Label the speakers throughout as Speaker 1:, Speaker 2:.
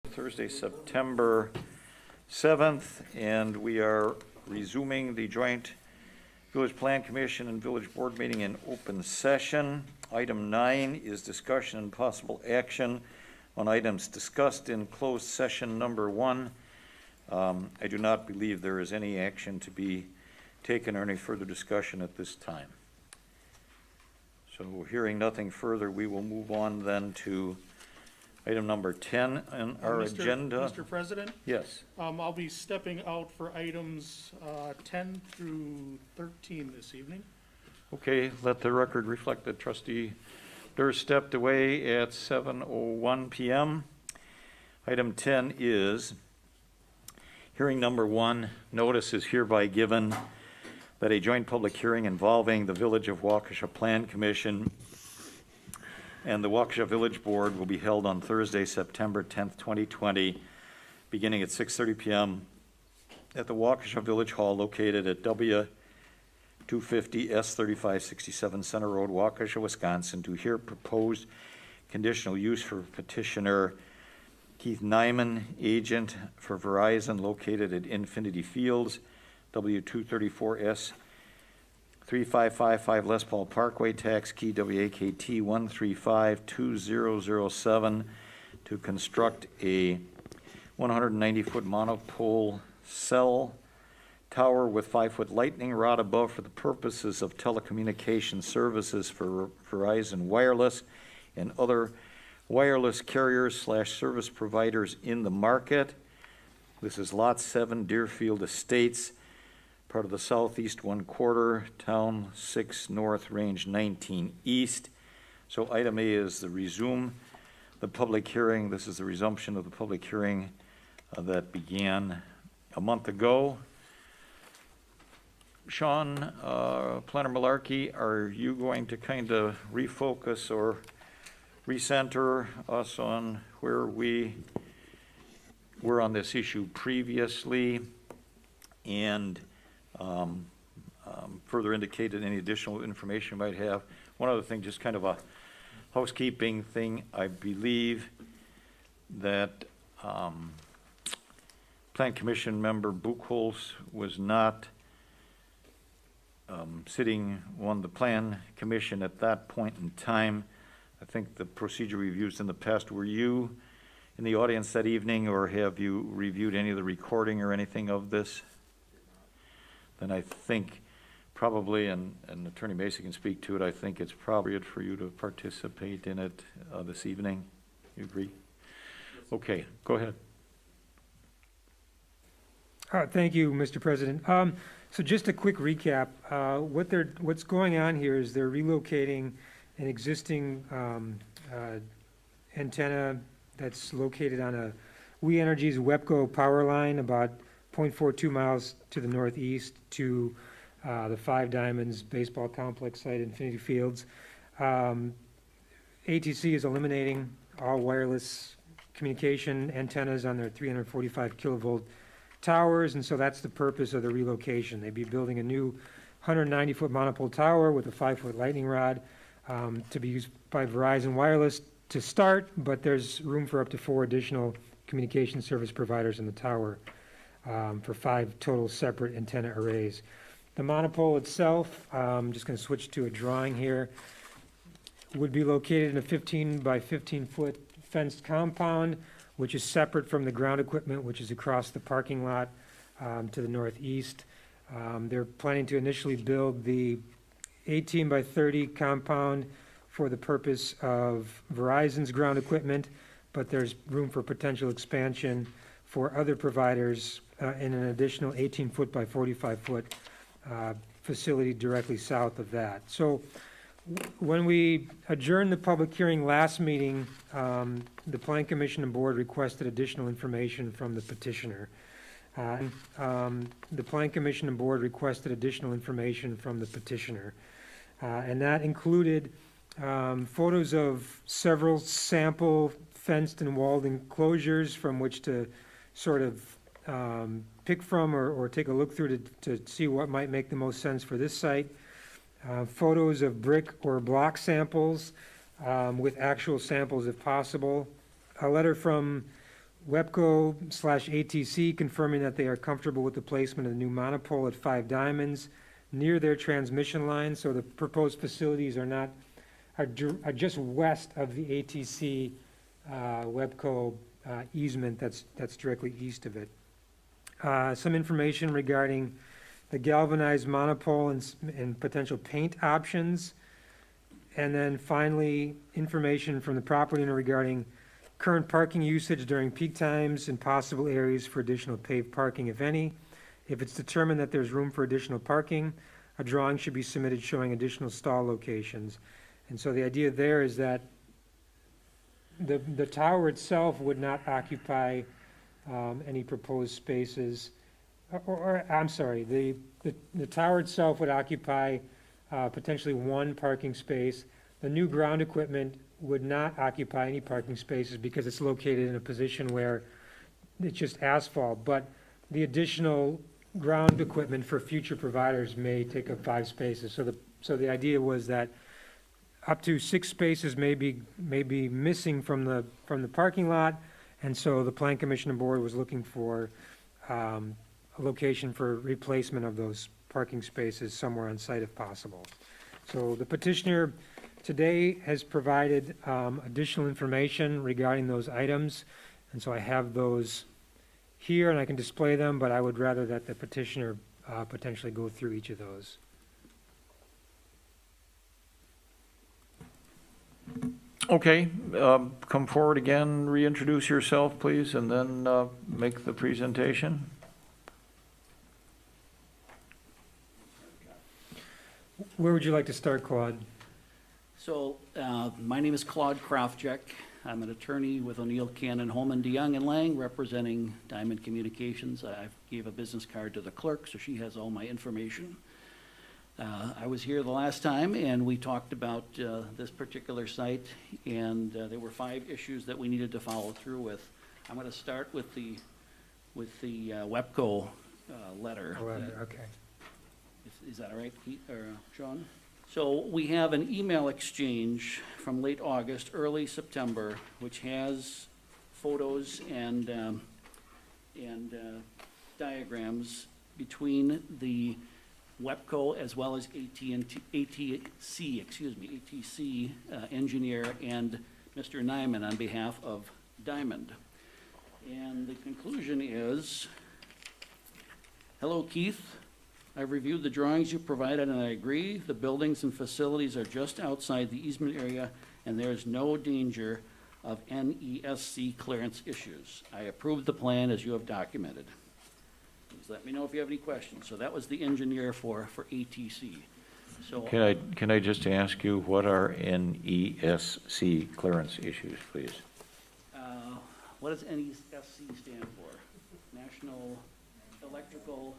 Speaker 1: Thursday, September 7th, and we are resuming the joint Village Plan Commission and Village Board meeting in open session. Item 9 is discussion and possible action on items discussed in closed session number 1. I do not believe there is any action to be taken or any further discussion at this time. So hearing nothing further, we will move on then to item number 10 on our agenda.
Speaker 2: Mr. President?
Speaker 1: Yes.
Speaker 2: I'll be stepping out for items 10 through 13 this evening.
Speaker 1: Okay, let the record reflect that Trustee Durst stepped away at 7:01 p.m. Item 10 is hearing number 1. Notice is hereby given that a joint public hearing involving the Village of Waukesha Plan Commission and the Waukesha Village Board will be held on Thursday, September 10th, 2020, beginning at 6:30 p.m. at the Waukesha Village Hall located at W250 S3567 Center Road, Waukesha, Wisconsin, to hear proposed conditional use for petitioner Keith Nyman, agent for Verizon, located at Infinity Fields, W234 S3555 Les Paul Parkway, tax key WAKT 1352007, to construct a 190-foot monopole cell tower with 5-foot lightning rod above for the purposes of telecommunication services for Verizon Wireless and other wireless carriers / service providers in the market. This is Lot 7, Deerfield Estates, part of the Southeast 1/4, Town 6 North, Range 19 East. So item A is the resume the public hearing. This is the resumption of the public hearing that began a month ago. Sean, Planner Malarkey, are you going to kind of refocus or recenter us on where we were on this issue previously, and further indicated any additional information you might have? One other thing, just kind of a housekeeping thing. I believe that Plan Commission member Buchholz was not sitting on the Plan Commission at that point in time. I think the procedure we've used in the past, were you in the audience that evening, or have you reviewed any of the recording or anything of this? Then I think probably, and Attorney Macy can speak to it, I think it's appropriate for you to participate in it this evening. You agree? Okay, go ahead.
Speaker 3: Thank you, Mr. President. So just a quick recap. What's going on here is they're relocating an existing antenna that's located on a We Energy's WEPCO power line about 0.42 miles to the northeast to the Five Diamonds baseball complex site, Infinity Fields. ATC is eliminating all wireless communication antennas on their 345 kilovolt towers, and so that's the purpose of the relocation. They'd be building a new 190-foot monopole tower with a 5-foot lightning rod to be used by Verizon Wireless to start, but there's room for up to 4 additional communication service providers in the tower for 5 total separate antenna arrays. The monopole itself, I'm just going to switch to a drawing here, would be located in a 15 by 15 foot fenced compound, which is separate from the ground equipment, which is across the parking lot to the northeast. They're planning to initially build the 18 by 30 compound for the purpose of Verizon's ground equipment, but there's room for potential expansion for other providers in an additional 18-foot by 45-foot facility directly south of that. So when we adjourned the public hearing last meeting, the Plan Commission and Board requested additional information from the petitioner. The Plan Commission and Board requested additional information from the petitioner. And that included photos of several sample fenced and walled enclosures from which to sort of pick from or take a look through to see what might make the most sense for this site. Photos of brick or block samples with actual samples if possible. A letter from WEPCO/ATC confirming that they are comfortable with the placement of the new monopole at 5 Diamonds near their transmission line. So the proposed facilities are just west of the ATC WEPCO easement that's directly east of it. Some information regarding the galvanized monopole and potential paint options. And then finally, information from the property owner regarding current parking usage during peak times and possible areas for additional paved parking, if any. If it's determined that there's room for additional parking, a drawing should be submitted showing additional stall locations. And so the idea there is that the tower itself would not occupy any proposed spaces, or I'm sorry, the tower itself would occupy potentially 1 parking space. The new ground equipment would not occupy any parking spaces because it's located in a position where it's just asphalt, but the additional ground equipment for future providers may take up 5 spaces. So the idea was that up to 6 spaces may be missing from the parking lot, and so the Plan Commission Board was looking for a location for replacement of those parking spaces somewhere on site if possible. So the petitioner today has provided additional information regarding those items, and so I have those here and I can display them, but I would rather that the petitioner potentially go through each of those.
Speaker 1: Okay, come forward again, reintroduce yourself, please, and then make the presentation.
Speaker 3: Where would you like to start, Claude?
Speaker 4: So, my name is Claude Krafjek. I'm an attorney with O'Neill, Cannon, Holman, DeYoung, and Lang, representing Diamond Communications. I gave a business card to the clerk, so she has all my information. I was here the last time, and we talked about this particular site, and there were 5 issues that we needed to follow through with. I'm going to start with the WEPCO letter.
Speaker 3: Okay.
Speaker 4: Is that all right, Pete, or Sean? So we have an email exchange from late August, early September, which has photos and diagrams between the WEPCO as well as ATC engineer and Mr. Nyman on behalf of Diamond. And the conclusion is, hello, Keith. I've reviewed the drawings you provided and I agree. The buildings and facilities are just outside the easement area and there is no danger of NESC clearance issues. I approve the plan as you have documented. Please let me know if you have any questions. So that was the engineer for ATC. So
Speaker 1: Can I just ask you, what are NESC clearance issues, please?
Speaker 4: what does NESC stand for? National Electrical.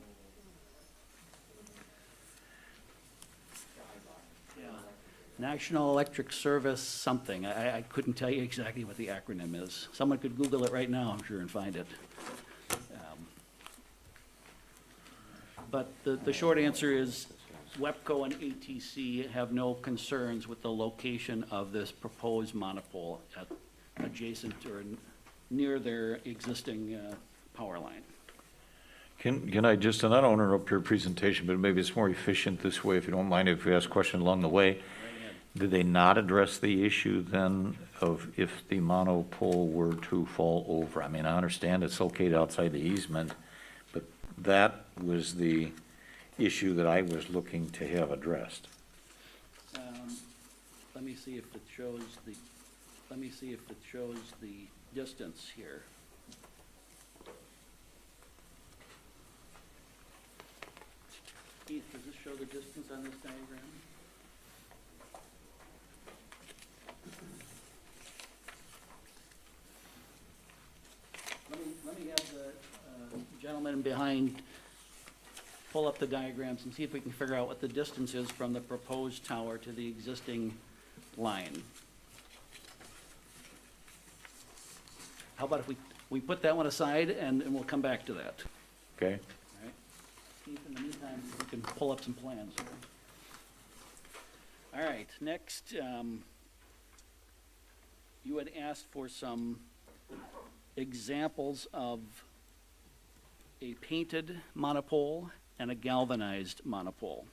Speaker 4: National Electric Service something. I couldn't tell you exactly what the acronym is. Someone could Google it right now, I'm sure, and find it. But the short answer is WEPCO and ATC have no concerns with the location of this proposed monopole adjacent or near their existing power line.
Speaker 1: Can I just, and I don't interrupt your presentation, but maybe it's more efficient this way, if you don't mind, if we ask a question along the way. Did they not address the issue then of if the monopole were to fall over? I mean, I understand it's located outside the easement, but that was the issue that I was looking to have addressed.
Speaker 4: Let me see if it shows the distance here. Keith, does this show the distance on this diagram? Let me have the gentleman behind pull up the diagrams and see if we can figure out what the distance is from the proposed tower to the existing line. How about if we put that one aside and we'll come back to that.
Speaker 1: Okay?
Speaker 4: All right. Keith, in the meantime, we can pull up some plans here. All right, next, you had asked for some examples of a painted monopole and a galvanized monopole.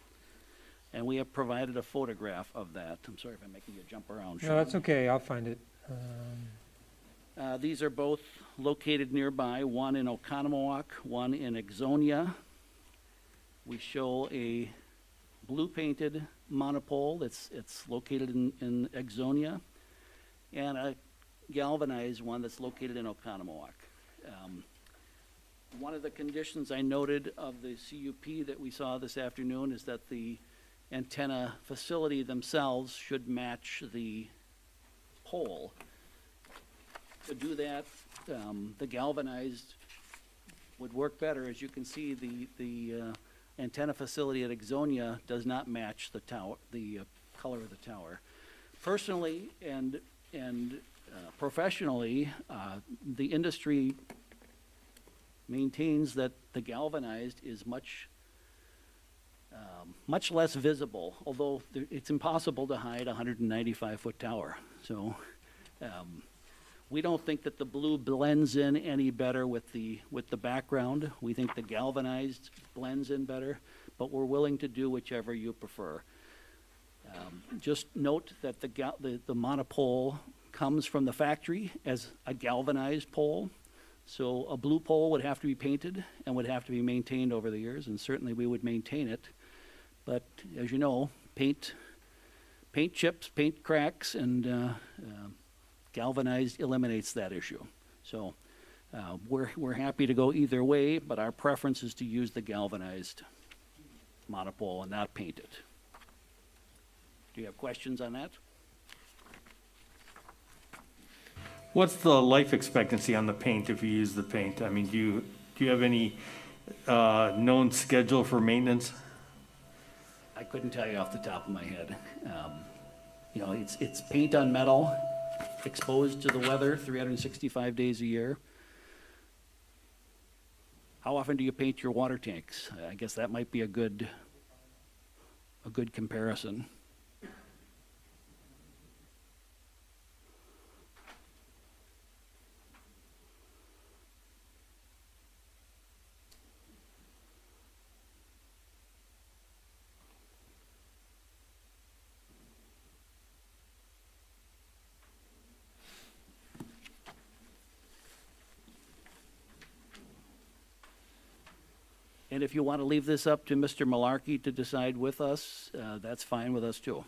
Speaker 4: And we have provided a photograph of that. I'm sorry if I'm making you jump around, Sean.
Speaker 3: No, that's okay, I'll find it.
Speaker 4: These are both located nearby, one in Oconomowoc, one in Exonia. We show a blue-painted monopole it's located in Exonia, and a galvanized one that's located in Oconomowoc. One of the conditions I noted of the CUP that we saw this afternoon is that the antenna facility themselves should match the pole. To do that, the galvanized would work better. As you can see, the antenna facility at Exonia does not match the tower, the color of the tower. Personally and professionally, the industry maintains that the galvanized is much less visible, although it's impossible to hide a 195-foot tower. So we don't think that the blue blends in any better with the background. We think the galvanized blends in better, but we're willing to do whichever you prefer. Just note that the monopole comes from the factory as a galvanized pole. So a blue pole would have to be painted and would have to be maintained over the years, and certainly we would maintain it. But as you know, paint chips, paint cracks, and galvanized eliminates that issue. So we're happy to go either way, but our preference is to use the galvanized monopole and not paint it. Do you have questions on that?
Speaker 5: What's the life expectancy on the paint if you use the paint? I mean, do you have any known schedule for maintenance?
Speaker 4: I couldn't tell you off the top of my head. You know, it's paint on metal, exposed to the weather 365 days a year. How often do you paint your water tanks? I guess that might be a good comparison. And if you want to leave this up to Mr. Malarkey to decide with us, that's fine with us too.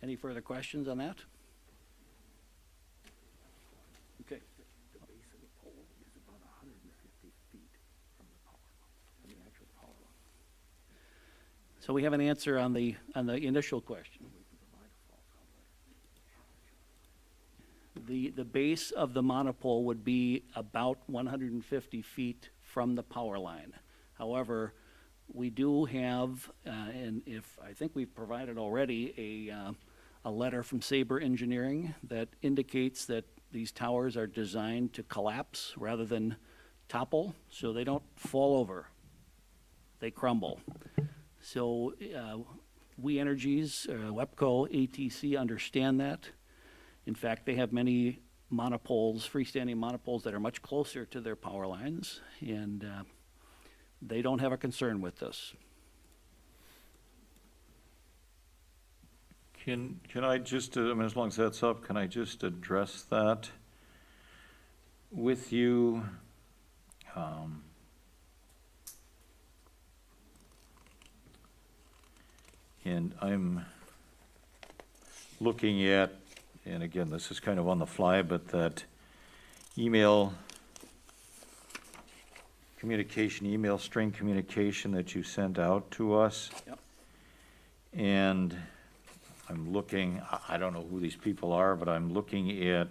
Speaker 4: Any further questions on that? Okay. So we have an answer on the initial question. The base of the monopole would be about 150 feet from the power line. However, we do have, and if I think we've provided already a letter from Sabre Engineering that indicates that these towers are designed to collapse rather than topple, so they don't fall over, they crumble. So We Energies, WEPCO, ATC understand that. In fact, they have many monopoles, freestanding monopoles that are much closer to their power lines, and they don't have a concern with this.
Speaker 1: Can I just, I mean, as long as that's up, can I just address that with you? And I'm looking at, and again, this is kind of on the fly, but that email string communication that you sent out to us.
Speaker 4: Yep.
Speaker 1: And I'm looking, I don't know who these people are, but I'm looking at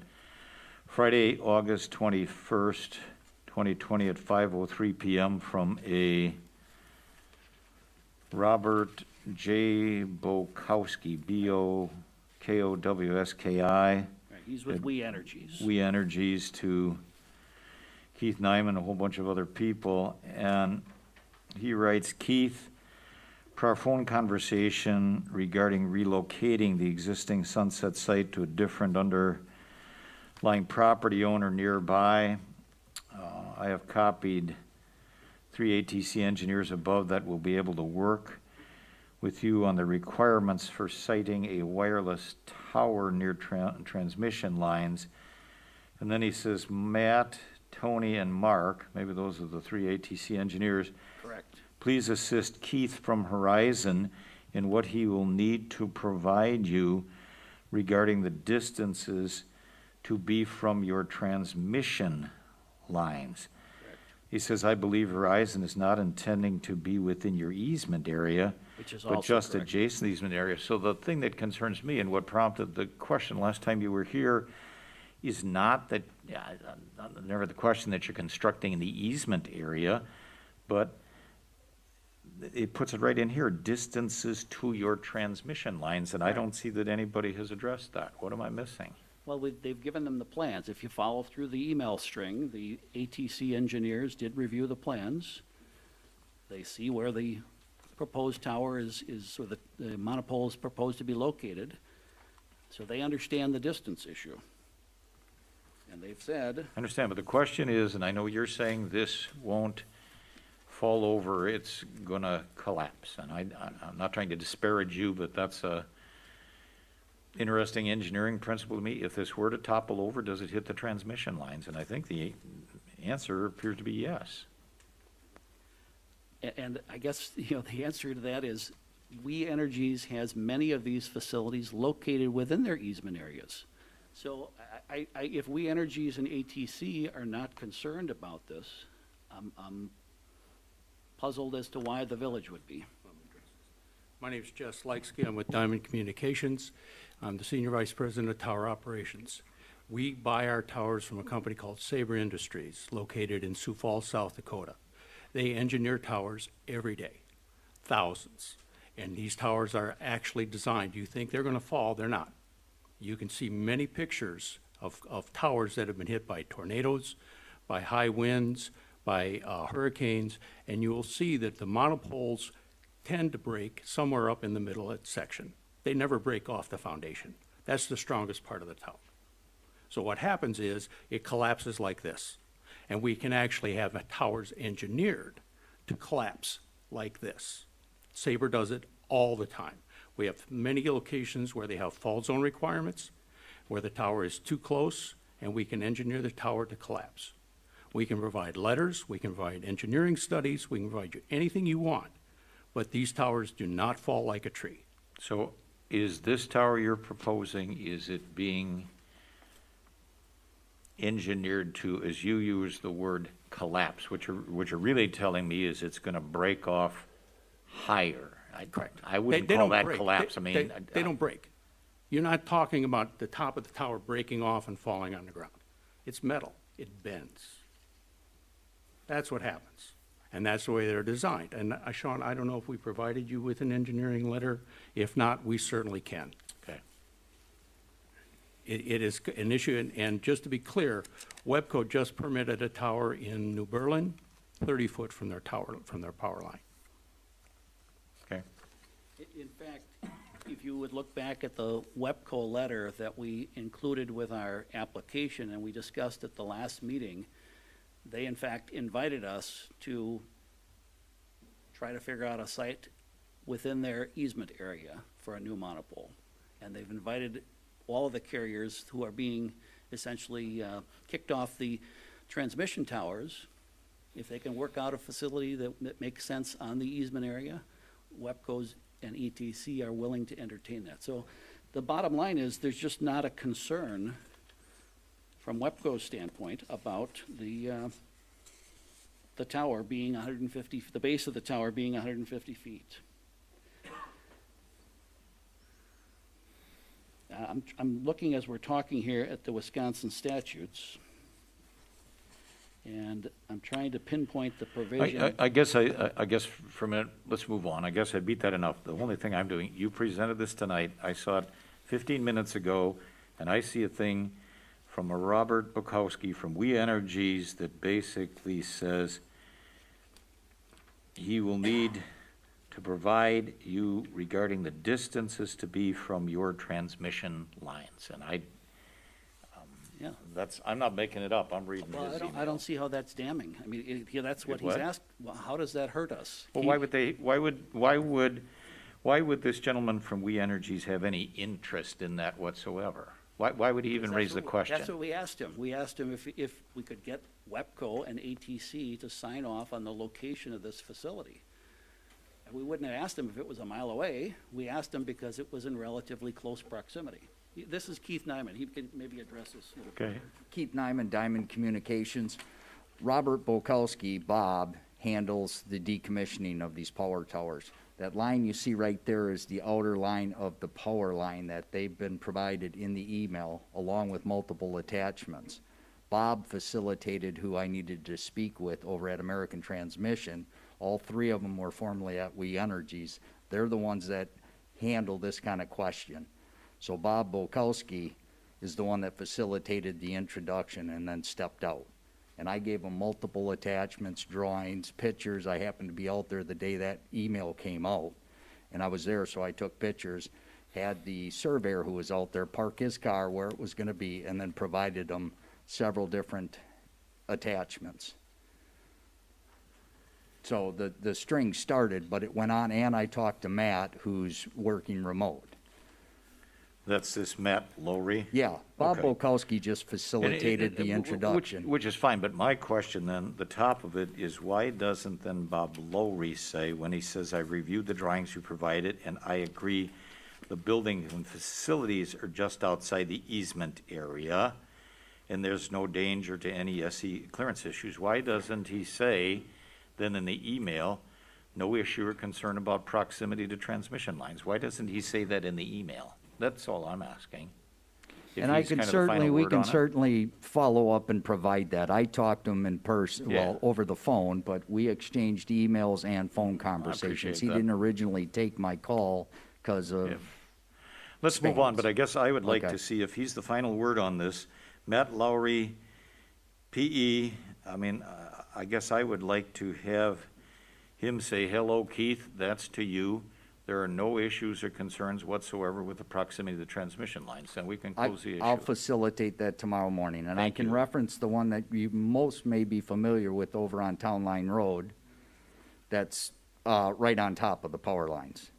Speaker 1: Friday, August 21st, 2020 at 5:03 p.m. from a Robert J. Bokowski, Bokowski,
Speaker 4: He's with We Energies.
Speaker 1: We Energies to Keith Nyman and a whole bunch of other people. And he writes, Keith, per our phone conversation regarding relocating the existing Sunset site to a different underlying property owner nearby, I have copied 3 ATC engineers above that will be able to work with you on the requirements for siting a wireless tower near transmission lines. And then he says, Matt, Tony, and Mark, maybe those are the 3 ATC engineers,
Speaker 4: Correct.
Speaker 1: please assist Keith from Horizon in what he will need to provide you regarding the distances to be from your transmission lines. He says, I believe Verizon is not intending to be within your easement area,
Speaker 4: Which is
Speaker 1: but
Speaker 4: also
Speaker 1: just
Speaker 4: correct.
Speaker 1: adjacent to the easement area. So the thing that concerns me and what prompted the question last time you were here is not that, never the question that you're constructing in the easement area, but it puts it right in here, distances to your transmission lines, and I don't see that anybody has addressed that. What am I missing?
Speaker 4: Well, they've given them the plans. If you follow through the email string, the ATC engineers did review the plans. They see where the proposed tower is or the monopole is proposed to be located. So they understand the distance issue. And they've said,
Speaker 1: I understand, but the question is, and I know you're saying this won't fall over, it's gonna collapse. And I'm not trying to disparage you, but that's a interesting engineering principle to me. If this were to topple over, does it hit the transmission lines? And I think the answer appears to be yes.
Speaker 4: and I guess, the answer to that is, We Energies has many of these facilities located within their easement areas. So if We Energies and ATC are not concerned about this, I'm puzzled as to why the village would be.
Speaker 6: My name is Jess Likesky. I'm with Diamond Communications. I'm the Senior Vice President of Tower Operations. We buy our towers from a company called Sabre Industries, located in Sioux Falls, South Dakota. They engineer towers every day, thousands. And these towers are actually designed. You think they're going to fall, they're not. You can see many pictures of towers that have been hit by tornadoes, by high winds, by hurricanes, and you will see that the monopoles tend to break somewhere up in the middle of that section. They never break off the foundation. That's the strongest part of the tower. So what happens is it collapses like this. And we can actually have towers engineered to collapse like this. Sabre does it all the time. We have many locations where they have fault zone requirements, where the tower is too close, and we can engineer the tower to collapse. We can provide letters, we can provide engineering studies, we can provide you anything you want, but these towers do not fall like a tree.
Speaker 1: So is this tower you're proposing, is it being engineered to, as you use the word, collapse? What you're really telling me is it's gonna break off higher.
Speaker 6: Correct.
Speaker 1: I wouldn't
Speaker 6: They
Speaker 1: call
Speaker 6: don't
Speaker 1: that
Speaker 6: break.
Speaker 1: collapse.
Speaker 6: They don't break. You're not talking about the top of the tower breaking off and falling on the ground. It's metal. It bends. That's what happens. And that's the way they're designed. And Sean, I don't know if we provided you with an engineering letter. If not, we certainly can.
Speaker 1: Okay.
Speaker 6: It is an issue, and just to be clear, Webco just permitted a tower in New Berlin, 30 foot from their tower, from their power line.
Speaker 1: Okay.
Speaker 4: In fact, if you would look back at the WEPCO letter that we included with our application and we discussed at the last meeting, they in fact invited us to try to figure out a site within their easement area for a new monopole. And they've invited all of the carriers who are being essentially kicked off the transmission towers. If they can work out a facility that makes sense on the easement area, WEPCO's and ETC are willing to entertain that. So the bottom line is there's just not a concern from WEPCO's standpoint about the tower being 150, the base of the tower being 150 feet. I'm looking as we're talking here at the Wisconsin statutes, and I'm trying to pinpoint the provision.
Speaker 1: I guess for a minute, let's move on. I guess I beat that enough. The only thing I'm doing, you presented this tonight. I saw it 15 minutes ago. And I see a thing from a Robert Bukowski from We Energies that basically says he will need to provide you regarding the distances to be from your transmission lines. And
Speaker 4: Yeah.
Speaker 1: I'm not making it up, I'm reading
Speaker 4: Well,
Speaker 1: his
Speaker 4: I don't see how that's damning. I mean, that's what
Speaker 1: It
Speaker 4: he's
Speaker 1: what?
Speaker 4: asked. Well, how does that hurt us?
Speaker 1: Well, why would this gentleman from We Energies have any interest in that whatsoever? Why would he even raise the question?
Speaker 4: That's what we asked him. We asked him if we could get WEPCO and ATC to sign off on the location of this facility. And we wouldn't have asked him if it was a mile away. We asked him because it was in relatively close proximity. This is Keith Nyman. He can maybe address this.
Speaker 1: Okay,
Speaker 7: Keith Nyman, Diamond Communications. Robert Bukowski, Bob, handles the decommissioning of these power towers. That line you see right there is the outer line of the power line that they've been provided in the email, along with multiple attachments. Bob facilitated who I needed to speak with over at American Transmission. All three of them were formerly at We Energies. They're the ones that handle this kind of question. So Bob Bukowski is the one that facilitated the introduction and then stepped out. And I gave him multiple attachments, drawings, pictures. I happened to be out there the day that email came out, and I was there, so I took pictures, had the surveyor who was out there park his car where it was going to be, and then provided them several different attachments. So the string started, but it went on, and I talked to Matt, who's working remote.
Speaker 1: that's this Matt Lowry.
Speaker 7: Yeah, Bob
Speaker 1: Okay.
Speaker 7: Bukowski just facilitated the introduction.
Speaker 1: Which is fine, but my question then, the top of it is why doesn't then Bob Lowry say, when he says, I reviewed the drawings you provided and I agree the building and facilities are just outside the easement area and there's no danger to any SE clearance issues, why doesn't he say then in the email, no issue or concern about proximity to transmission lines? Why doesn't he say that in the email? That's all I'm asking. If
Speaker 7: And I
Speaker 1: he's
Speaker 7: can
Speaker 1: kind of the final
Speaker 7: certainly, we
Speaker 1: word
Speaker 7: can
Speaker 1: on it.
Speaker 7: certainly follow up and provide that. I talked to him in person,
Speaker 1: Yeah.
Speaker 7: well, over the phone, but we exchanged emails and phone conversations. He
Speaker 1: that.
Speaker 7: didn't originally take my call because
Speaker 1: Yeah.
Speaker 7: of,
Speaker 1: Let's move on,
Speaker 7: spans.
Speaker 1: but I guess I would like
Speaker 7: Okay.
Speaker 1: to see if he's the final word on this. Matt Lowry, PE, I guess I would like to have him say, hello, Keith, that's to you. There are no issues or concerns whatsoever with the proximity of the transmission lines, and we can close the
Speaker 7: I'll
Speaker 1: issue.
Speaker 7: facilitate that tomorrow morning. And I
Speaker 1: Thank
Speaker 7: can
Speaker 1: you.
Speaker 7: reference the one that you most may be familiar with over on Town Line Road. That's right on top of the power lines.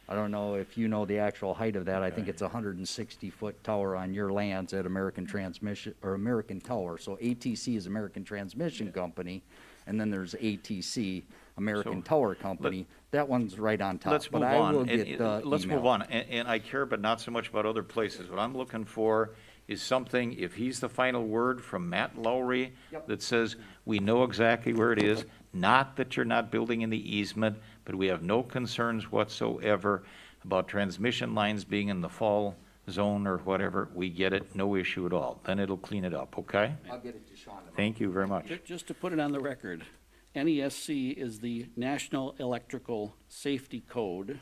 Speaker 7: I don't know if you know the actual height of that. I think
Speaker 1: Okay.
Speaker 7: it's a 160-foot tower on your lands at American Transmission, or American Tower. So ATC is American Transmission Company, and then there's ATC, American
Speaker 1: So,
Speaker 7: Tower Company. That one's right on top.
Speaker 1: Let's move
Speaker 7: But I will
Speaker 1: on.
Speaker 7: get the
Speaker 1: Let's move
Speaker 7: email.
Speaker 1: on, and I care, but not so much about other places. What I'm looking for is something, if he's the final word from Matt Lowry,
Speaker 7: Yep.
Speaker 1: that says, we know exactly where it is, not that you're not building in the easement, but we have no concerns whatsoever about transmission lines being in the fall zone or whatever. We get it, no issue at all. Then it'll clean it up, okay?
Speaker 7: I'll get it to Sean tomorrow.
Speaker 1: Thank you very much.
Speaker 4: Just to put it on the record, NESC is the National Electrical Safety Code,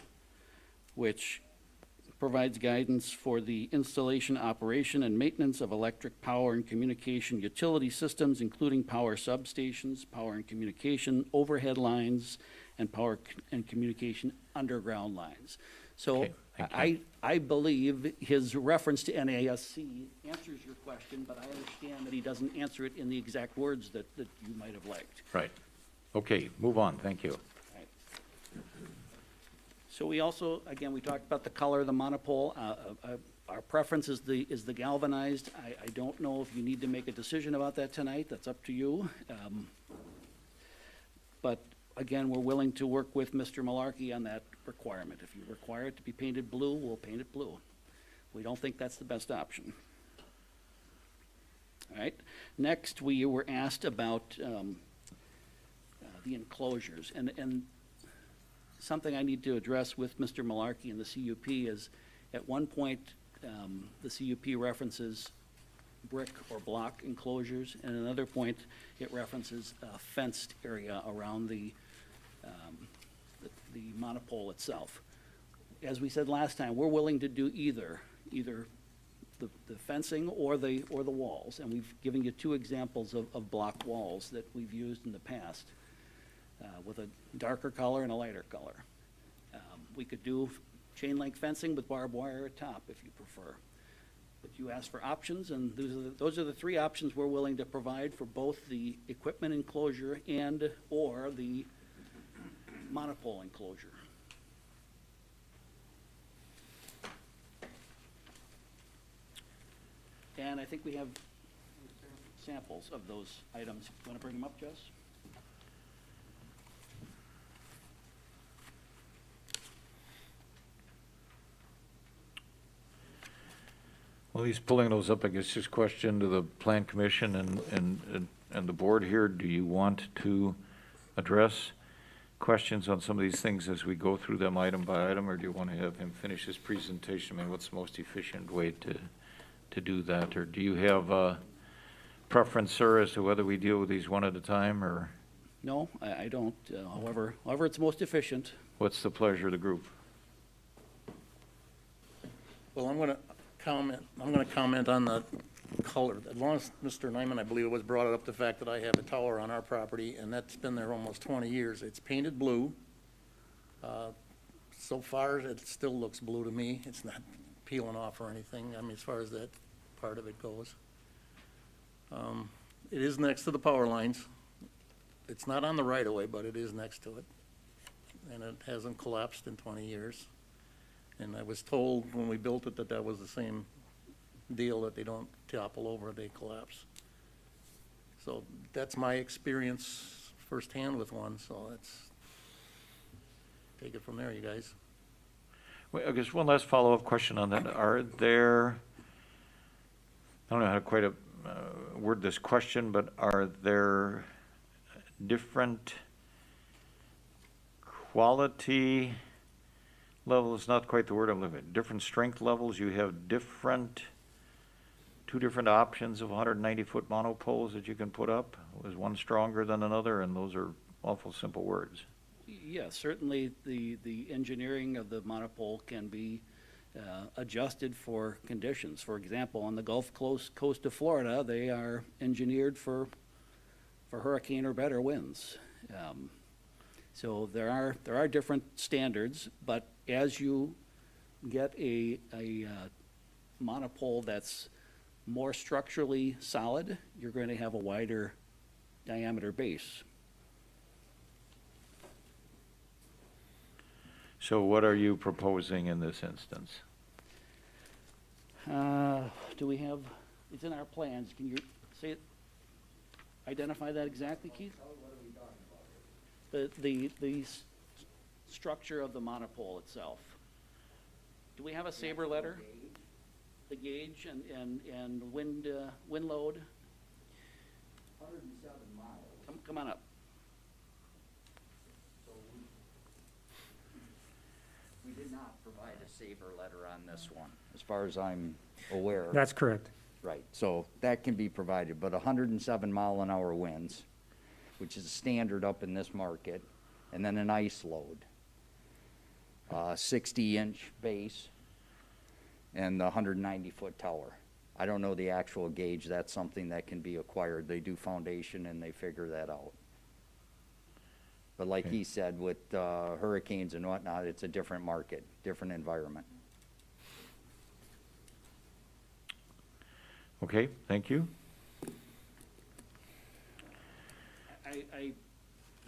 Speaker 4: which provides guidance for the installation, operation, and maintenance of electric power and communication utility systems, including power substations, power and communication overhead lines, and power and communication underground lines. So
Speaker 1: Okay, thank
Speaker 4: I believe his reference to NASC answers your question, but I understand that he doesn't answer it in the exact words that you might have liked.
Speaker 1: Right. Okay, move on, thank you.
Speaker 4: Right. So we also, again, we talked about the color of the monopole. Our preference is the galvanized. I don't know if you need to make a decision about that tonight. That's up to you. But again, we're willing to work with Mr. Malarkey on that requirement. If you require it to be painted blue, we'll paint it blue. We don't think that's the best option. All right. Next, we were asked about the enclosures, and something I need to address with Mr. Malarkey and the CUP is, at one point, the CUP references brick or block enclosures, and at another point, it references a fenced area around the monopole itself. As we said last time, we're willing to do either the fencing or the walls. And we've given you two examples of block walls that we've used in the past, with a darker color and a lighter color. We could do chain link fencing with barbed wire at top if you prefer. But you asked for options, and those are the three options we're willing to provide for both the equipment enclosure or the monopole enclosure. And I think we have samples of those items. Want to bring them up, Jess?
Speaker 1: Well, he's pulling those up. I guess just question to the Plan Commission and the board here. Do you want to address questions on some of these things as we go through them item by item, or do you want to have him finish his presentation? I mean, what's the most efficient way to do that? Or do you have a preference, sir, as to whether we deal with these one at a time, or
Speaker 4: No, I don't. However it's most efficient.
Speaker 1: what's the pleasure of the group?
Speaker 8: Well, I'm going to comment on the color. As long as Mr. Nyman, I believe it was, brought up the fact that I have a tower on our property, and that's been there almost 20 years. It's painted blue. So far, it still looks blue to me. It's not peeling off or anything, I mean, as far as that part of it goes. It is next to the power lines. It's not on the right-of-way, but it is next to it. And it hasn't collapsed in 20 years. And I was told when we built it that that was the same deal, that they don't topple over, they collapse. So that's my experience firsthand with one, so that's, take it from there, you guys.
Speaker 1: Well, I guess one last follow-up question on that. Are there, I don't know how to quite word this question, but are there different quality levels, not quite the word I'm looking at, different strength levels? You have two different options of 190-foot monopoles that you can put up? Is one stronger than another? And those are awful simple words.
Speaker 4: Yes, certainly the engineering of the monopole can be adjusted for conditions. For example, on the Gulf Coast of Florida, they are engineered for hurricane or better winds. So there are different standards, but as you get a monopole that's more structurally solid, you're going to have a wider diameter base.
Speaker 1: So what are you proposing in this instance?
Speaker 4: Do we have, it's in our plans, can you say it, identify that exactly, Keith? The structure of the monopole itself. Do we have a saber letter? The gauge and wind load?
Speaker 7: 107 miles.
Speaker 4: Come on up.
Speaker 7: So we did not provide a saber letter on this one, as far as I'm aware.
Speaker 3: That's correct.
Speaker 7: Right, so that can be provided, but 107-mile-an-hour winds, which is standard up in this market, and then an ice load. 60-inch base, and the 190-foot tower. I don't know the actual gauge. That's something that can be acquired. They do foundation, and they figure that out. But like
Speaker 1: Okay.
Speaker 7: he said, with hurricanes and whatnot, it's a different market, different environment.
Speaker 1: Okay, thank you.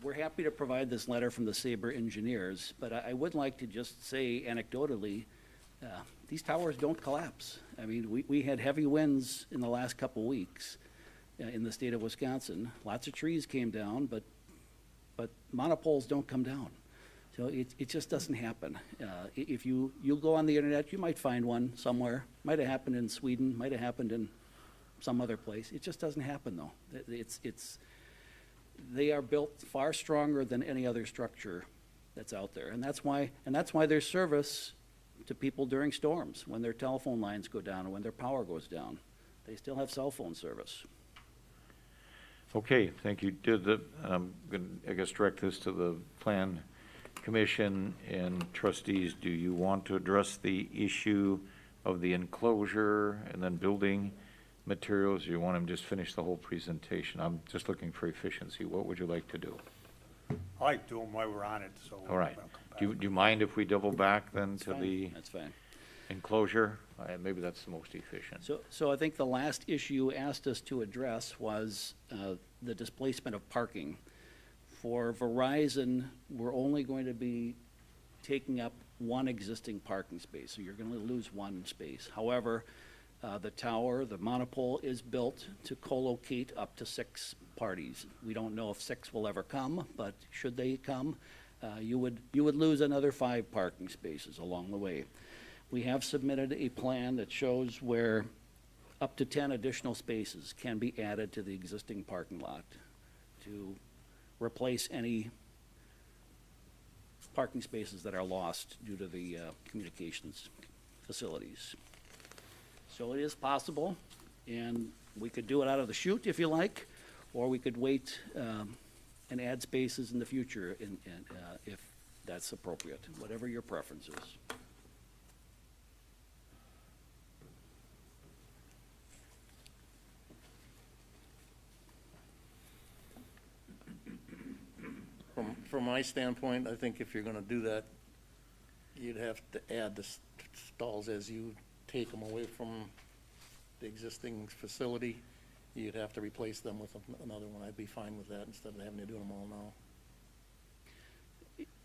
Speaker 4: We're happy to provide this letter from the Sabre engineers, but I would like to just say anecdotally, these towers don't collapse. I mean, we had heavy winds in the last couple weeks in the state of Wisconsin. Lots of trees came down, but monopoles don't come down. So it just doesn't happen. If you go on the internet, you might find one somewhere. Might have happened in Sweden, might have happened in some other place. It just doesn't happen though. They are built far stronger than any other structure that's out there. And that's why there's service to people during storms, when their telephone lines go down or when their power goes down. They still have cell phone service.
Speaker 1: Okay, thank you. I'm going to, I guess, direct this to the Plan Commission and trustees. Do you want to address the issue of the enclosure and then building materials? You want him to just finish the whole presentation? I'm just looking for efficiency. What would you like to do?
Speaker 9: I like to do them while we're on it, so.
Speaker 1: All right.
Speaker 9: I'll come
Speaker 1: Do you,
Speaker 9: back.
Speaker 1: do you mind if we double back then to the
Speaker 4: That's fine.
Speaker 1: enclosure? Maybe that's the most efficient.
Speaker 4: So I think the last issue you asked us to address was the displacement of parking. For Verizon, we're only going to be taking up one existing parking space, so you're gonna lose one space. However, the tower, the monopole is built to co-locate up to 6 parties. We don't know if 6 will ever come, but should they come, you would lose another 5 parking spaces along the way. We have submitted a plan that shows where up to 10 additional spaces can be added to the existing parking lot to replace any parking spaces that are lost due to the communications facilities. So it is possible, and we could do it out of the chute if you like, or we could wait and add spaces in the future if that's appropriate, whatever your preference is.
Speaker 8: From my standpoint, I think if you're gonna do that, you'd have to add the stalls as you take them away from the existing facility. You'd have to replace them with another one. I'd be fine with that instead of having to do them all now.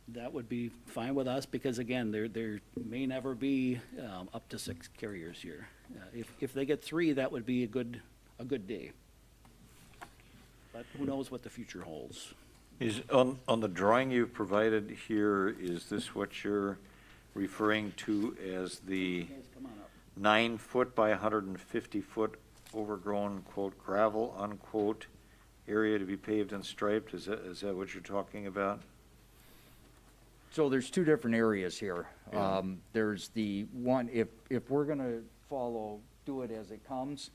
Speaker 4: That would be fine with us, because again, there may never be up to 6 carriers here. If they get 3, that would be a good day. But who knows what the future holds.
Speaker 1: Is, on the drawing you've provided here, is this what you're referring to as the
Speaker 4: Guys, come on up.
Speaker 1: 9-foot by 150-foot overgrown, quote, gravel, unquote, area to be paved and striped? Is that what you're talking about?
Speaker 7: So there's 2 different areas here.
Speaker 1: Yeah.
Speaker 7: There's the one, if we're gonna do it as it comes,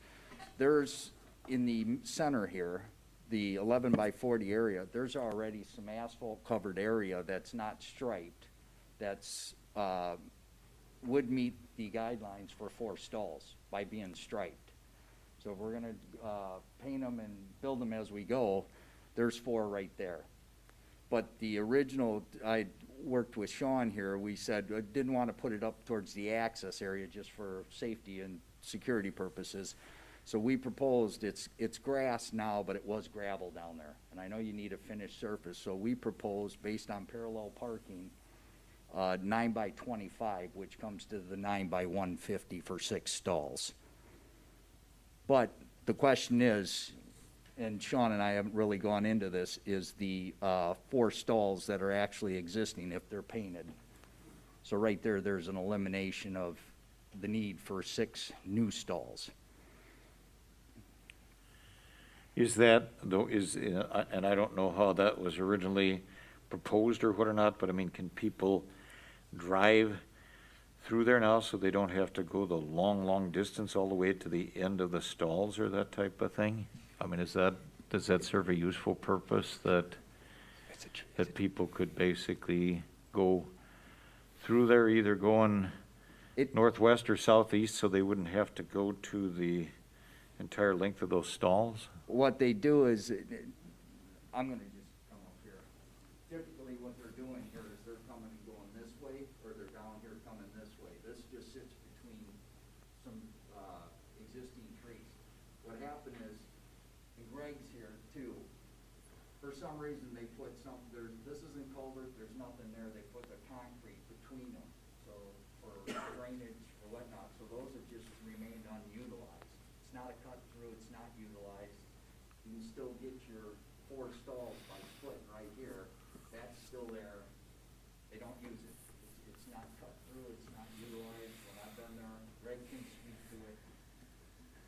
Speaker 7: there's, in the center here, the 11 by 40 area, there's already some asphalt covered area that's not striped, that's, would meet the guidelines for 4 stalls by being striped. So if we're gonna, paint them and build them as we go, there's 4 right there. But the original, I worked with Sean here, we said, didn't want to put it up towards the access area just for safety and security purposes. So we proposed, it's grass now, but it was gravel down there. And I know you need a finished surface, so we proposed, based on parallel parking, 9 by 25, which comes to the 9 by 150 for 6 stalls. But the question is, and Sean and I haven't really gone into this, is the 4 stalls that are actually existing if they're painted. So right there, there's an elimination of the need for 6 new stalls.
Speaker 1: Is that, though, and I don't know how that was originally proposed or what or not, but I mean, can people drive through there now so they don't have to go the long, long distance all the way to the end of the stalls or that type of thing? I mean, does that serve a useful purpose that people could basically go through there, either going northwest or southeast, so they wouldn't have to go to the entire length of those stalls?
Speaker 7: What they do is, I'm gonna just come up here. Typically, what they're doing here is they're coming and going this way, or they're down here coming this way. This just sits between some, existing trees. What happened is, and Greg's here too, for some reason, they put this isn't culvert, there's nothing there, they put the concrete between them, so, for drainage or whatnot, so those have just remained unutilized. It's not a cut through, it's not utilized. You can still get your 4 stalls by foot right here, that's still there, they don't use it. It's not cut through, it's not utilized, when I've been there, Greg can speak to it.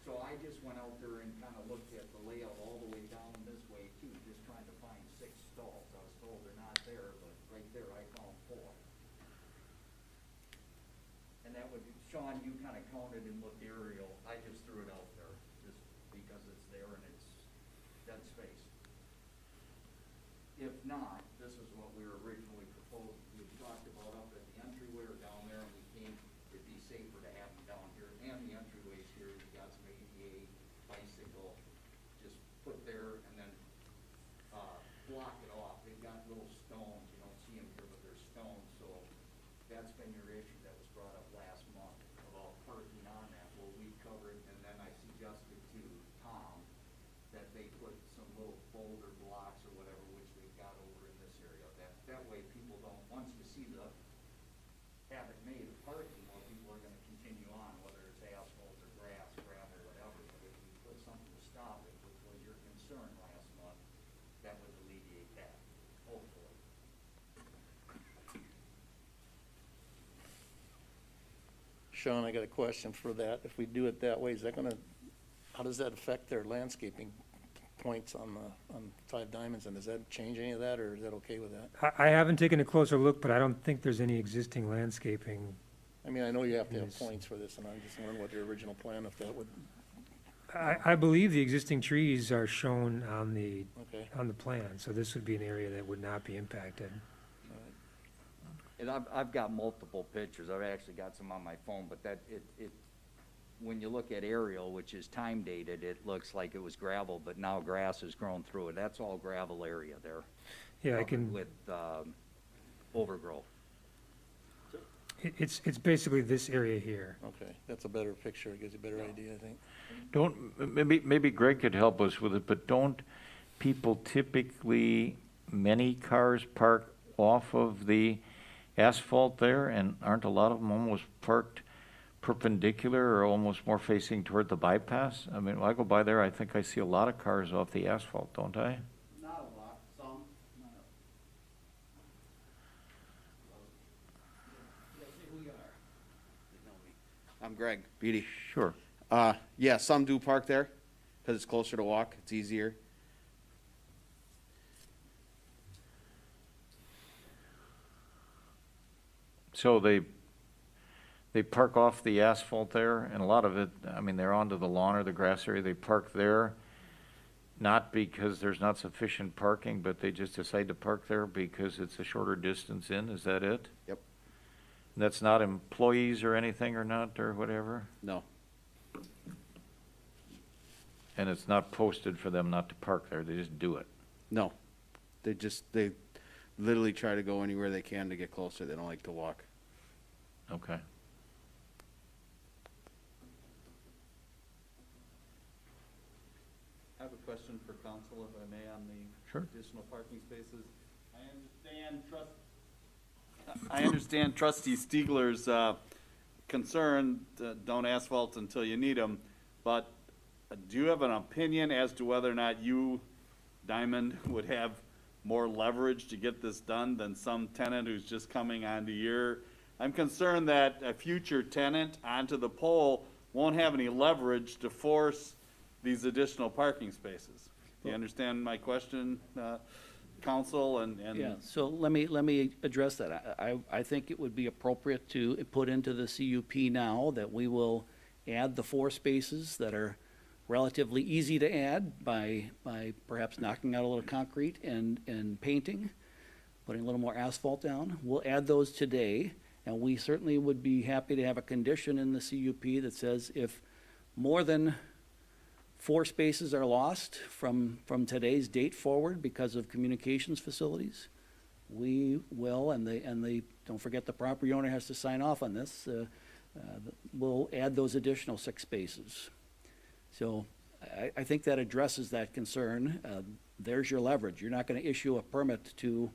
Speaker 7: So I just went out there and kind of looked at the layout all the way down this way too, just trying to find 6 stalls. I was told they're not there, but right there I found 4. And that would, Sean, you kind of counted and looked aerial, I just threw it out there, just because it's there and it's dead space. If not, this is what we were originally proposing. We talked about up at the entryway or down there, and we came, it'd be safer to have them down
Speaker 4: that's been your issue that was brought up last month about parking on that. Will we cover it? And then I suggested to Tom that they put some little boulder blocks or whatever, which they've got over in this area. That way people don't, once you see the havoc made of parking, more people are gonna continue on, whether it's asphalt or grass, gravel, whatever. But if we put something to stop it, which was your concern last month, that would alleviate that, hopefully.
Speaker 8: Sean, I got a question for that. If we do it that way, is that gonna, how does that affect their landscaping points on Five Diamonds? And does that change any of that, or is that okay with that?
Speaker 3: I haven't taken a closer look, but I don't think there's any existing landscaping.
Speaker 8: I mean, I know you have to have
Speaker 3: Yes.
Speaker 8: points for this, and I'm just wondering what their original plan, if that would,
Speaker 3: I believe the existing trees are shown on the
Speaker 8: okay.
Speaker 3: plan, so this would be an area that would not be impacted.
Speaker 7: And I've got multiple pictures, I've actually got some on my phone, but that, when you look at aerial, which is time dated, it looks like it was gravel, but now grass has grown through it. That's all gravel area there.
Speaker 3: Yeah, I
Speaker 7: covered
Speaker 3: can,
Speaker 7: with, overgrowth.
Speaker 3: it's basically this area here.
Speaker 8: Okay, that's a better picture, it gives you a better idea, I think.
Speaker 1: Maybe Greg could help us with it, but don't people typically, many cars park off of the asphalt there, and aren't a lot of them almost parked perpendicular or almost more facing toward the bypass? I mean, when I go by there, I think I see a lot of cars off the asphalt, don't I?
Speaker 4: Not a lot, some. Who you are?
Speaker 10: I'm Greg Beatty.
Speaker 1: Sure.
Speaker 10: Yeah, some do park there because it's closer to walk. It's easier.
Speaker 1: So they park off the asphalt there, and a lot of it, I mean, they're onto the lawn or the grass area. They park there, not because there's not sufficient parking, but they just decide to park there because it's a shorter distance in. Is that it?
Speaker 10: Yep.
Speaker 1: That's not employees or anything or not, or whatever?
Speaker 10: No.
Speaker 1: And it's not posted for them not to park there, they just do it?
Speaker 10: No. They literally try to go anywhere they can to get closer. They don't like to walk.
Speaker 1: Okay.
Speaker 11: I have a question for council, if I may, on the
Speaker 1: Sure.
Speaker 11: additional parking spaces. I understand trustee Stiegler's concern, don't asphalt until you need them, but do you have an opinion as to whether or not you, Diamond, would have more leverage to get this done than some tenant who's just coming onto your? I'm concerned that a future tenant onto the pole won't have any leverage to force these additional parking spaces. Do you understand my question, council, and?
Speaker 4: Yeah, so let me address that. I think it would be appropriate to put into the CUP now that we will add the 4 spaces that are relatively easy to add by perhaps knocking out a little concrete and painting, putting a little more asphalt down. We'll add those today, and we certainly would be happy to have a condition in the CUP that says if more than 4 spaces are lost from today's date forward because of communications facilities, we will, and they, don't forget the property owner has to sign off on this, we'll add those additional 6 spaces. So I think that addresses that concern. There's your leverage. You're not gonna issue a permit to,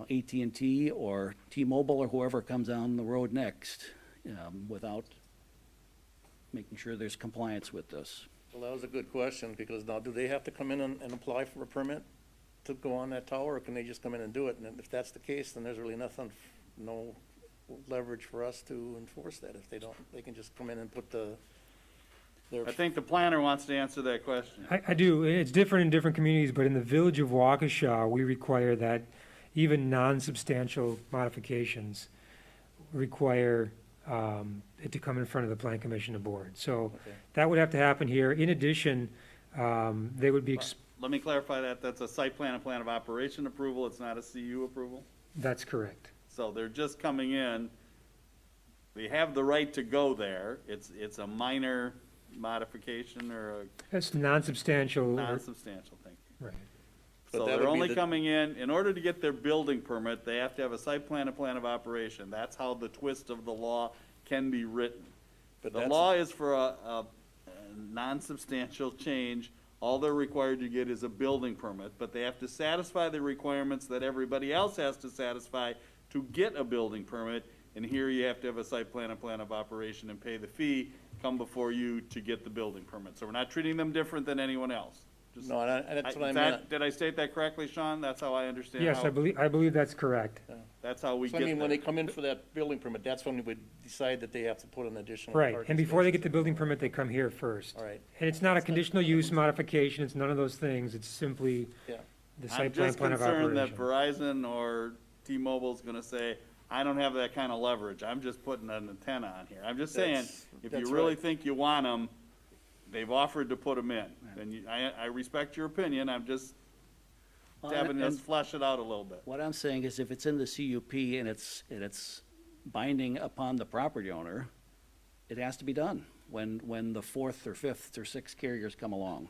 Speaker 4: AT&T or T-Mobile or whoever comes down the road next, without making sure there's compliance with this.
Speaker 8: Well, that was a good question, because now, do they have to come in and apply for a permit to go on that tower, or can they just come in and do it? And if that's the case, then there's really no leverage for us to enforce that. If they don't, they can just come in and put their.
Speaker 11: I think the planner wants to answer that question.
Speaker 3: I do. It's different in different communities, but in the village of Waukesha, we require that even non-substantial modifications require it to come in front of the plan commission and board. So
Speaker 8: Okay.
Speaker 3: that would have to happen here. In addition, they would be,
Speaker 11: Let me clarify that. That's a site plan and plan of operation approval. It's not a CU approval.
Speaker 3: that's correct.
Speaker 11: So they're just coming in. They have the right to go there. It's a minor modification or a
Speaker 3: That's non-substantial.
Speaker 11: non-substantial thing.
Speaker 3: Right.
Speaker 8: But
Speaker 11: So
Speaker 8: that
Speaker 11: they're
Speaker 8: would be
Speaker 11: only
Speaker 8: the-
Speaker 11: coming in order to get their building permit, they have to have a site plan and plan of operation. That's how the twist of the law can be written.
Speaker 8: But
Speaker 11: The
Speaker 8: that's-
Speaker 11: law is for a non-substantial change. All they're required to get is a building permit, but they have to satisfy the requirements that everybody else has to satisfy to get a building permit. And here you have to have a site plan and plan of operation and pay the fee, come before you to get the building permit. So we're not treating them different than anyone else. Just-
Speaker 8: No, and that's what I
Speaker 11: Is
Speaker 8: meant.
Speaker 11: Did I state that correctly, Sean? That's how I understand
Speaker 3: Yes,
Speaker 11: how-
Speaker 3: I believe that's correct.
Speaker 11: That's how we
Speaker 8: So
Speaker 11: get
Speaker 8: I mean, when they
Speaker 11: there.
Speaker 8: come in for that building permit, that's when we would decide that they have to put an additional
Speaker 3: Right,
Speaker 8: parking
Speaker 3: and before they
Speaker 8: spaces.
Speaker 3: get the building permit, they come here first.
Speaker 8: All right.
Speaker 3: And it's not a conditional use modification, it's none of those things, it's simply
Speaker 8: Yeah.
Speaker 3: the
Speaker 11: I'm
Speaker 3: site plan,
Speaker 11: just
Speaker 3: plan of
Speaker 11: concerned that
Speaker 3: operation.
Speaker 11: Verizon or T-Mobile's gonna say, I don't have that kind of leverage, I'm just putting an antenna on here. I'm just saying, if
Speaker 8: that's
Speaker 11: you really
Speaker 8: right.
Speaker 11: think you want them, they've offered to put them in. And I respect your opinion, I'm just having us flesh it out a little bit.
Speaker 4: What I'm saying is if it's in the CUP and it's binding upon the property owner, it has to be done when the fourth or fifth or sixth carriers come along.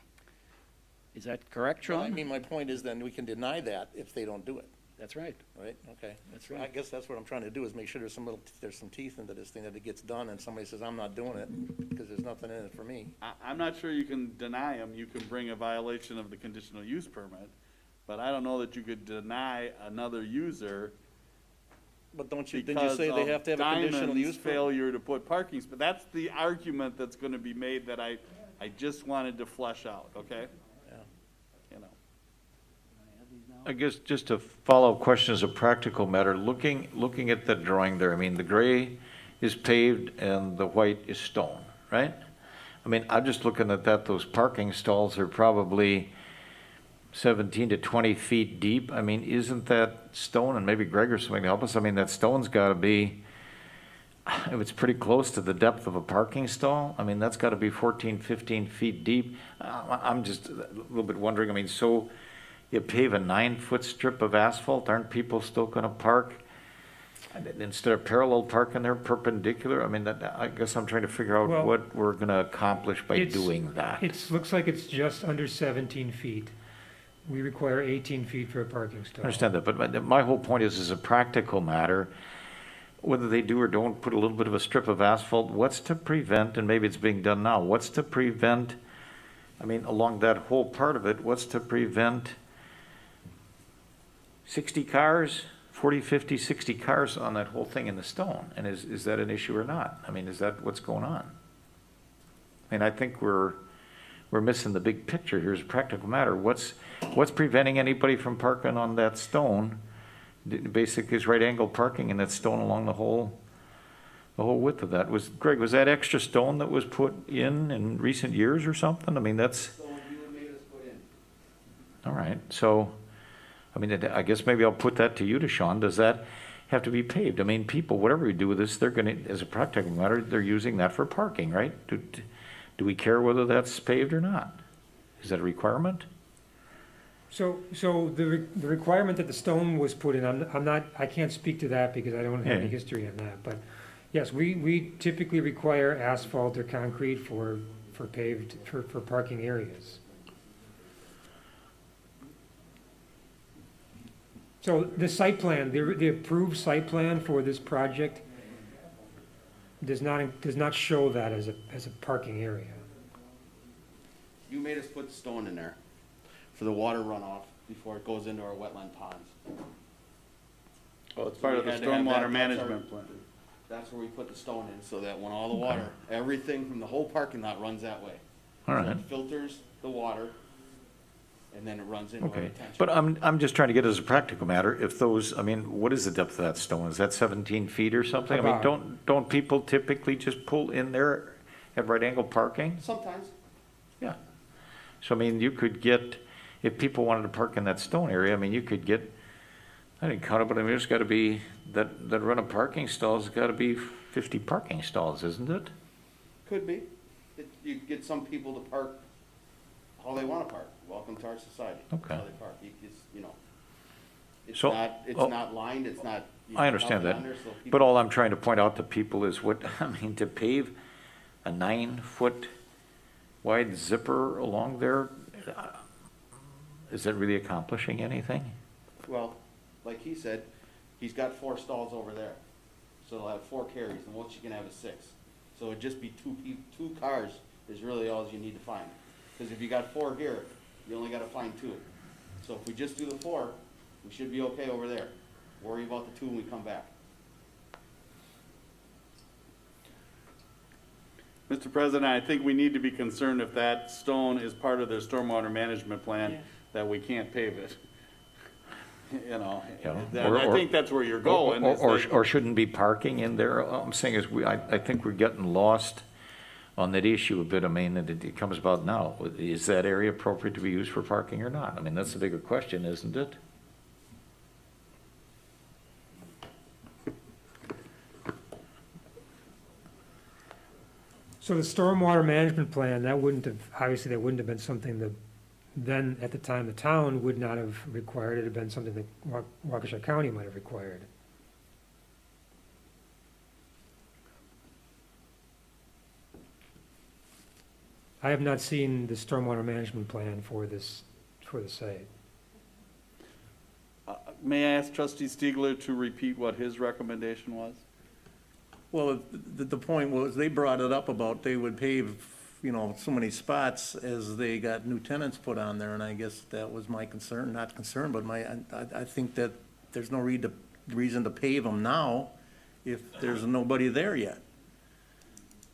Speaker 4: Is that correct,
Speaker 8: Well, I
Speaker 4: Sean?
Speaker 8: mean, my point is then we can deny that if they don't do it,
Speaker 4: That's right.
Speaker 8: right? Okay.
Speaker 4: That's
Speaker 8: I
Speaker 4: right.
Speaker 8: guess that's what I'm trying to do, is make sure there's some teeth into this thing, that it gets done, and somebody says, I'm not doing it, because there's nothing in it for me.
Speaker 11: I'm not sure you can deny them, you can bring a violation of the conditional use permit, but I don't know that you could deny another user
Speaker 8: But don't you, didn't you
Speaker 11: because
Speaker 8: say they
Speaker 11: of
Speaker 8: have to have a conditional
Speaker 11: Diamond's
Speaker 8: use permit?
Speaker 11: failure to put parking, but that's the argument that's gonna be made that I just wanted to flesh out, okay?
Speaker 8: Yeah.
Speaker 11: You know.
Speaker 1: I guess just a follow-up question as a practical matter, looking at the drawing there, I mean, the gray is paved and the white is stone, right? I mean, I'm just looking at that, those parking stalls are probably 17 to 20 feet deep. I mean, isn't that stone, and maybe Greg or something to help us, I mean, that stone's gotta be, if it's pretty close to the depth of a parking stall, I mean, that's gotta be 14, 15 feet deep. I'm just a little bit wondering, I mean, so you pave a 9-foot strip of asphalt, aren't people still gonna park? Instead of parallel parking there perpendicular, I mean, I guess I'm trying to figure out
Speaker 3: Well,
Speaker 1: what we're gonna accomplish by
Speaker 3: It's-
Speaker 1: doing that.
Speaker 3: Looks like it's just under 17 feet. We require 18 feet for a parking
Speaker 1: I
Speaker 3: stall.
Speaker 1: understand that, but my whole point is, as a practical matter, whether they do or don't put a little bit of a strip of asphalt, what's to prevent, and maybe it's being done now, what's to prevent, I mean, along that whole part of it, what's to prevent 60 cars, 40, 50, 60 cars on that whole thing in the stone? And is that an issue or not? I mean, is that what's going on? I mean, I think we're missing the big picture here as a practical matter. What's preventing anybody from parking on that stone? Basically, it's right angle parking in that stone along the whole width of that. Greg, was that extra stone that was put in recent years or something? I mean, that's. All right, so, I mean, I guess maybe I'll put that to you, to Sean. Does that have to be paved? I mean, people, whatever we do with this, they're gonna, as a practical matter, they're using that for parking, right? Do we care whether that's paved or not? Is that a requirement?
Speaker 3: So the requirement that the stone was put in, I can't speak to that because I don't have any
Speaker 1: Yeah.
Speaker 3: history on that. But yes, we typically require asphalt or concrete for paved, for parking areas. So the site plan, the approved site plan for this project does not show that as a parking area.
Speaker 10: You made us put stone in there for the water runoff before it goes into our wetland ponds.
Speaker 11: Well, it's part of the
Speaker 10: We had to have that.
Speaker 11: stormwater
Speaker 10: That's
Speaker 11: management
Speaker 10: our-
Speaker 11: plan.
Speaker 10: That's where we put the stone in, so that when all the water, everything from the whole parking lot runs that way.
Speaker 1: All
Speaker 10: So
Speaker 1: right.
Speaker 10: it filters the water, and then it runs into our
Speaker 1: Okay,
Speaker 10: retention.
Speaker 1: but I'm just trying to get as a practical matter, if those, I mean, what is the depth of that stone? Is that 17 feet or something? I mean,
Speaker 3: About.
Speaker 1: don't people typically just pull in there, have right angle parking?
Speaker 10: Sometimes.
Speaker 1: Yeah. So I mean, you could get, if people wanted to park in that stone area, I mean, you could get, I didn't count it, but I mean, there's gotta be, that run a parking stalls, gotta be 50 parking stalls, isn't it?
Speaker 10: Could be. You get some people to park how they wanna park. Welcome to our society. That's
Speaker 1: Okay.
Speaker 10: how they park. It's
Speaker 1: So-
Speaker 10: it's
Speaker 1: oh.
Speaker 10: not lined, it's not.
Speaker 1: I understand that,
Speaker 10: nothing on there, so
Speaker 1: but
Speaker 10: people-
Speaker 1: all I'm trying to point out to people is what, I mean, to pave a 9-foot wide zipper along there, is it really accomplishing anything?
Speaker 10: Well, like he said, he's got 4 stalls over there. So they'll have 4 carries, and what you can have is 6. So it'd just be 2 cars is really all you need to find. Because if you got 4 here, you only gotta find 2. So if we just do the 4, we should be okay over there. Worry about the 2 when we come back.
Speaker 11: Mr. President, I think we need to be concerned if that stone is part of their stormwater management plan, that we can't pave it. You know,
Speaker 1: Yeah.
Speaker 11: I think that's where you're going. is that-
Speaker 1: Or shouldn't be parking in there? All I'm saying is, I think we're getting lost on that issue a bit. I mean, it comes about now. Is that area appropriate to be used for parking or not? I mean, that's the bigger question, isn't it?
Speaker 3: So the stormwater management plan, that wouldn't have, obviously, that wouldn't have been something that, then, at the time, the town would not have required. It'd have been something that Waukesha County might have required. I have not seen the stormwater management plan for this, for the site.
Speaker 11: May I ask trustee Stiegler to repeat what his recommendation was?
Speaker 8: Well, the point was, they brought it up about they would pave, you know, so many spots as they got new tenants put on there, and I guess that was my concern, not concern, but I think that there's no reason to pave them now if there's nobody there yet.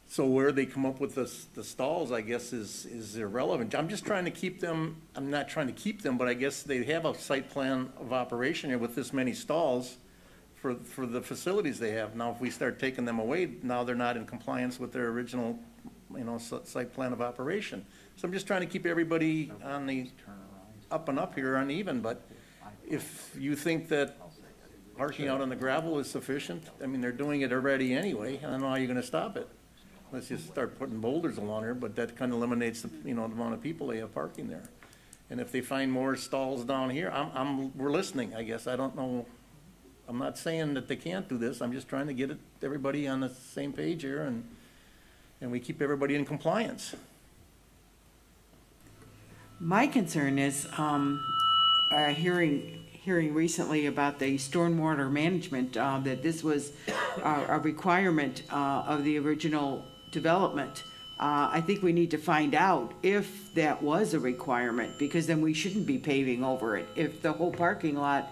Speaker 8: So where they come up with the stalls, I guess, is irrelevant. I'm just trying to keep them, I'm not trying to keep them, but I guess they have a site plan of operation here with this many stalls for the facilities they have. Now, if we start taking them away, now they're not in compliance with their original, you know, site plan of operation. So I'm just trying to keep everybody on the up and up here uneven, but if you think that parking out on the gravel is sufficient, I mean, they're doing it already anyway, I don't know how you're gonna stop it. Let's just start putting boulders along there, but that kind of eliminates the, you know, the amount of people they have parking there. And if they find more stalls down here, we're listening, I guess. I don't know. I'm not saying that they can't do this. I'm just trying to get everybody on the same page here, and we keep everybody in compliance.
Speaker 12: My concern is, hearing recently about the stormwater management, that this was a requirement of the original development. I think we need to find out if that was a requirement, because then we shouldn't be paving over it. If the whole parking lot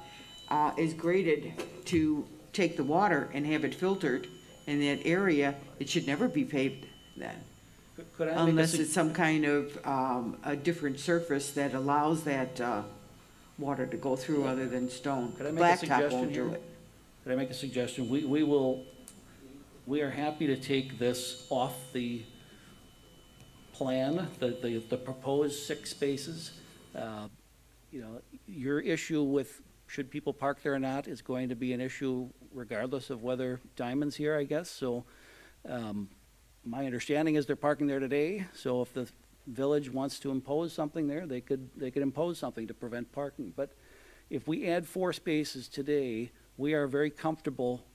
Speaker 12: is graded to take the water and have it filtered in that area, it should never be paved then.
Speaker 4: Could I make a
Speaker 12: Unless it's some kind of a different surface that allows that water to go through other than stone.
Speaker 4: Could I make a
Speaker 12: Blacktop
Speaker 4: suggestion
Speaker 12: won't do
Speaker 4: here?
Speaker 12: it.
Speaker 4: Could I make a suggestion? We are happy to take this off the plan, the proposed 6 spaces. You know, your issue with should people park there or not is going to be an issue regardless of whether Diamond's here, I guess. So my understanding is they're parking there today. So if the village wants to impose something there, they could impose something to prevent parking. But if we add 4 spaces today, we are very comfortable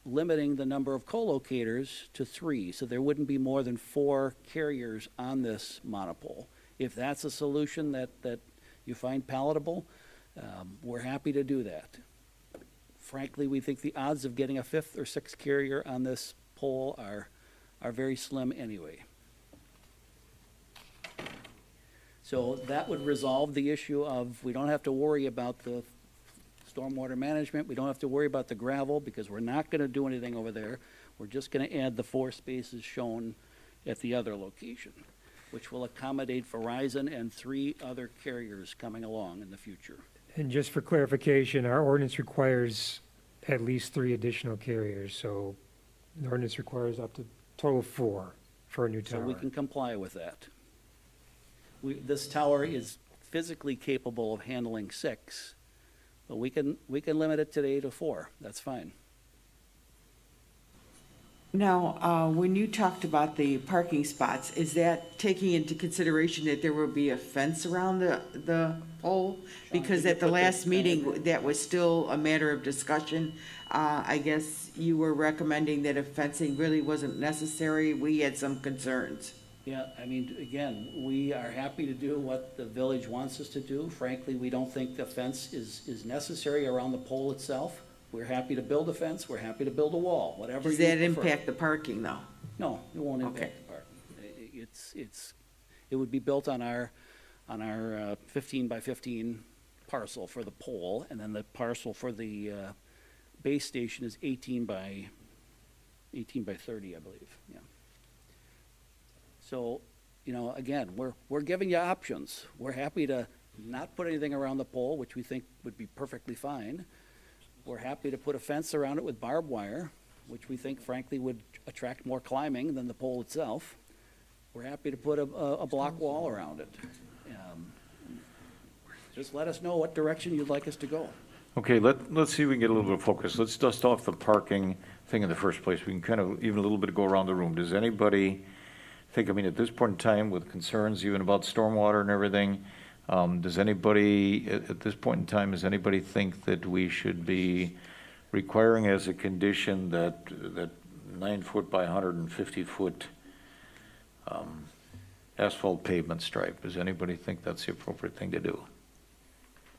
Speaker 4: limiting the number of co-locators to 3. So there wouldn't be more than 4 carriers on this monopole. If that's a solution that you find palatable, we're happy to do that. Frankly, we think the odds of getting a 5th or 6th carrier on this pole are very slim anyway. So that would resolve the issue of, we don't have to worry about the stormwater management, we don't have to worry about the gravel, because we're not gonna do anything over there. We're just gonna add the 4 spaces shown at the other location, which will accommodate Verizon and 3 other carriers coming along in the future.
Speaker 3: And just for clarification, our ordinance requires at least 3 additional carriers, so the ordinance requires up to total of 4 for a new
Speaker 4: So
Speaker 3: tower.
Speaker 4: we can comply with that. This tower is physically capable of handling 6, but we can limit it today to 4. That's fine.
Speaker 12: Now, when you talked about the parking spots, is that taking into consideration that there will be a fence around the pole? Because at the last meeting, that was still a matter of discussion. I guess you were recommending that if fencing really wasn't necessary. We had some concerns.
Speaker 4: Yeah, I mean, again, we are happy to do what the village wants us to do. Frankly, we don't think the fence is necessary around the pole itself. We're happy to build a fence, we're happy to build a wall, whatever you
Speaker 12: Does
Speaker 4: prefer.
Speaker 12: that impact the parking, though?
Speaker 4: No, it won't
Speaker 12: Okay.
Speaker 4: impact the parking. It would be built on our 15 by 15 parcel for the pole, and then the parcel for the base station is 18 by 30, I believe, yeah. So, you know, again, we're giving you options. We're happy to not put anything around the pole, which we think would be perfectly fine. We're happy to put a fence around it with barbed wire, which we think frankly would attract more climbing than the pole itself. We're happy to put a block wall around it. Just let us know what direction you'd like us to go.
Speaker 1: Okay, let's see if we can get a little bit of focus. Let's dust off the parking thing in the first place. We can kind of even a little bit go around the room. Does anybody think, I mean, at this point in time, with concerns even about stormwater and everything, does anybody, at this point in time, does anybody think that we should be requiring as a condition that 9 foot by 150 foot asphalt pavement stripe? Does anybody think that's the appropriate thing to do,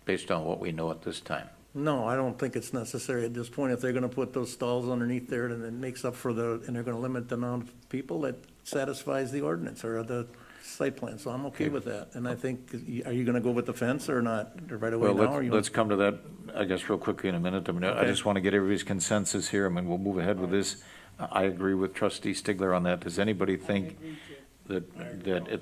Speaker 1: based on what we know at this time?
Speaker 8: No, I don't think it's necessary at this point. If they're gonna put those stalls underneath there, then it makes up for and they're gonna limit the amount of people, that satisfies the ordinance or the site plan, so I'm okay with that. And I think, are you gonna go with the fence or not, right away now? or
Speaker 1: Well,
Speaker 8: you
Speaker 1: let's come to that, I guess, real quickly in a minute. I mean, I
Speaker 8: Okay.
Speaker 1: just want to get everybody's consensus here. I mean, we'll move ahead with this. I agree with trustee Stigler on that. Does anybody think that at this